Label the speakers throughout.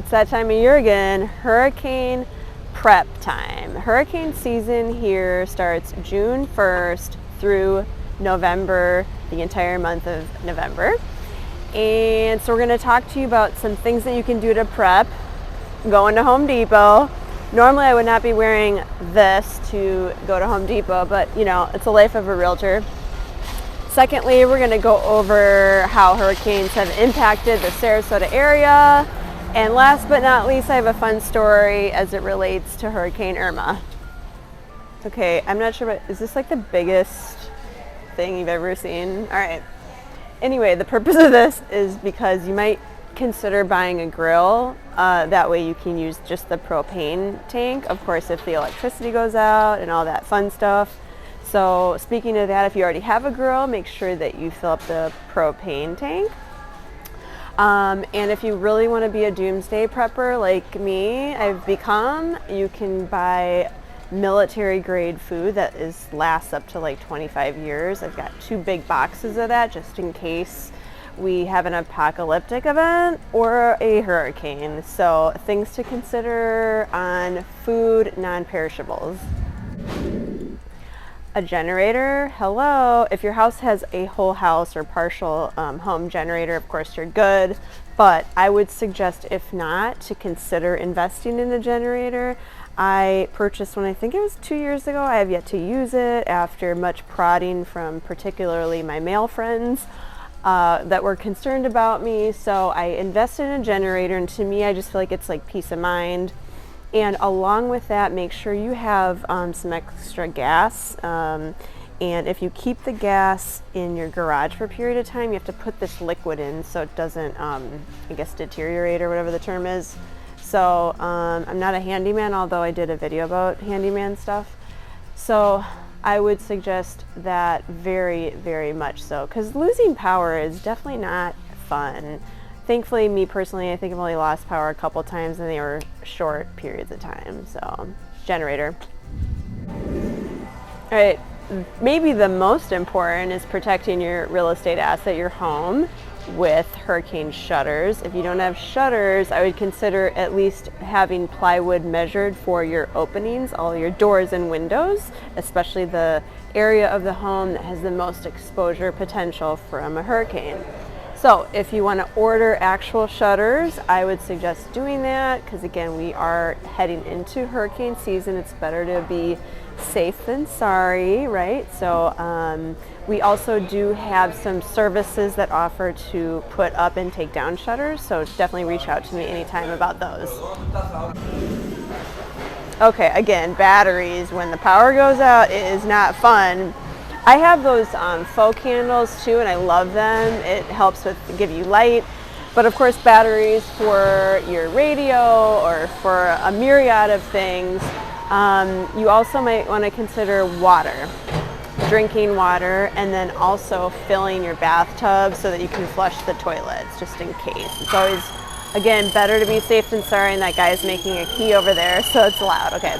Speaker 1: It's that time of year again, hurricane prep time. Hurricane season here starts June 1st through November, the entire month of November. And so we're going to talk to you about some things that you can do to prep. Going to Home Depot. Normally I would not be wearing this to go to Home Depot, but you know, it's the life of a realtor. Secondly, we're going to go over how hurricanes have impacted the Sarasota area. And last but not least, I have a fun story as it relates to Hurricane Irma. Okay, I'm not sure, but is this like the biggest thing you've ever seen? All right. Anyway, the purpose of this is because you might consider buying a grill. That way you can use just the propane tank. Of course, if the electricity goes out and all that fun stuff. So speaking of that, if you already have a grill, make sure that you fill up the propane tank. And if you really want to be a doomsday prepper like me, I've become, you can buy military grade food that lasts up to like 25 years. I've got 2 big boxes of that just in case we have an apocalyptic event or a hurricane. So things to consider on food, non-perishables. A generator, hello. If your house has a whole house or partial home generator, of course you're good, but I would suggest, if not, to consider investing in a generator. I purchased one, I think it was 2 years ago. I have yet to use it after much prodding from particularly my male friends that were concerned about me. So I invested in a generator, and to me, I just feel like it's like peace of mind. And along with that, make sure you have some extra gas. And if you keep the gas in your garage for a period of time, you have to put this liquid in so it doesn't, I guess, deteriorate or whatever the term is. So I'm not a handyman, although I did a video about handyman stuff. So I would suggest that very, very much so, because losing power is definitely not fun. Thankfully, me personally, I think I've only lost power a couple times, and they were short periods of time. So, generator. All right, maybe the most important is protecting your real estate asset, your home, with hurricane shutters. If you don't have shutters, I would consider at least having plywood measured for your openings, all your doors and windows, especially the area of the home that has the most exposure potential from a hurricane. So if you want to order actual shutters, I would suggest doing that, because again, we are heading into hurricane season. It's better to be safe than sorry, right? So we also do have some services that offer to put up and take down shutters, so definitely reach out to me anytime about those. Okay, again, batteries. When the power goes out, it is not fun. I have those faux candles too, and I love them. It helps give you light. But of course, batteries for your radio or for a myriad of things. You also might want to consider water, drinking water, and then also filling your bathtub so that you can flush the toilets just in case. It's always, again, better to be safe than sorry, and that guy's making a key over there, so it's loud. Okay.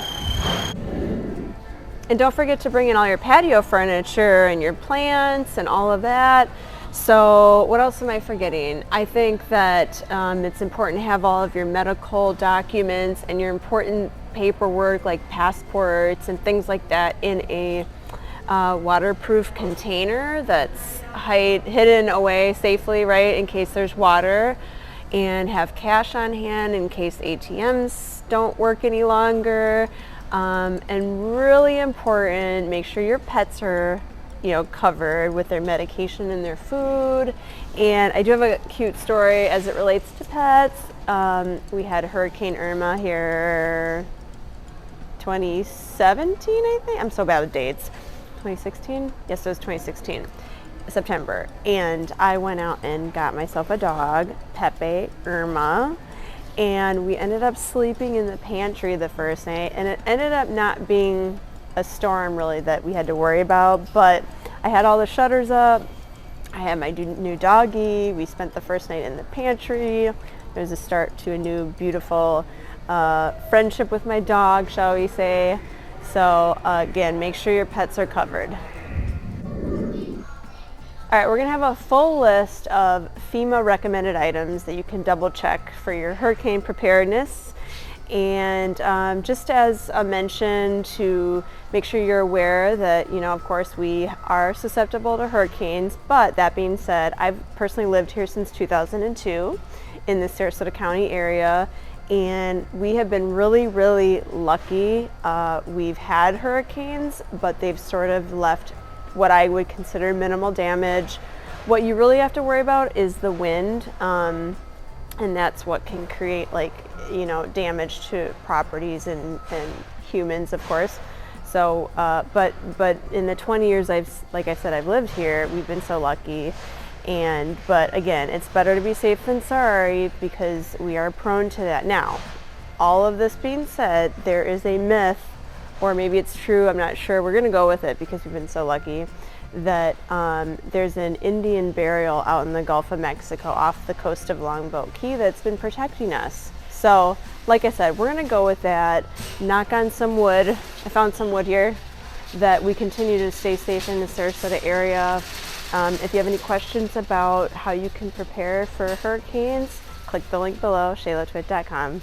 Speaker 1: And don't forget to bring in all your patio furniture and your plants and all of that. So what else am I forgetting? I think that it's important to have all of your medical documents and your important paperwork like passports and things like that in a waterproof container that's hidden away safely, right, in case there's water. And have cash on hand in case ATMs don't work any longer. And really important, make sure your pets are, covered with their medication and their food. And I do have a cute story as it relates to pets. We had Hurricane Irma here 2017, I think. I'm so bad with dates. 2016? Yes, it was 2016, September. And I went out and got myself a dog, Pepe, Irma. And we ended up sleeping in the pantry the first night, and it ended up not being a storm really that we had to worry about, but I had all the shutters up. I had my new doggie. We spent the first night in the pantry. It was a start to a new beautiful friendship with my dog, shall we say. So again, make sure your pets are covered. All right, we're gonna have a full list of FEMA recommended items that you can double check for your hurricane preparedness. And just as a mention to make sure you're aware that, of course we are susceptible to hurricanes, but that being said, I've personally lived here since 2002 in the Sarasota County area, and we have been really, really lucky. We've had hurricanes, but they've sort of left what I would consider minimal damage. What you really have to worry about is the wind, and that's what can create damage to properties and humans, of course. So, but in the 20 years like I said, I've lived here, we've been so lucky. But again, it's better to be safe than sorry because we are prone to that. Now, all of this being said, there is a myth, or maybe it's true, I'm not sure, we're gonna go with it because we've been so lucky, that there's an Indian burial out in the Gulf of Mexico off the coast of Longboat Key that's been protecting us. So, like I said, we're gonna go with that, knock on some wood. I found some wood here, that we continue to stay safe in the Sarasota area. If you have any questions about how you can prepare for hurricanes, click the link below, shaylatwit.com.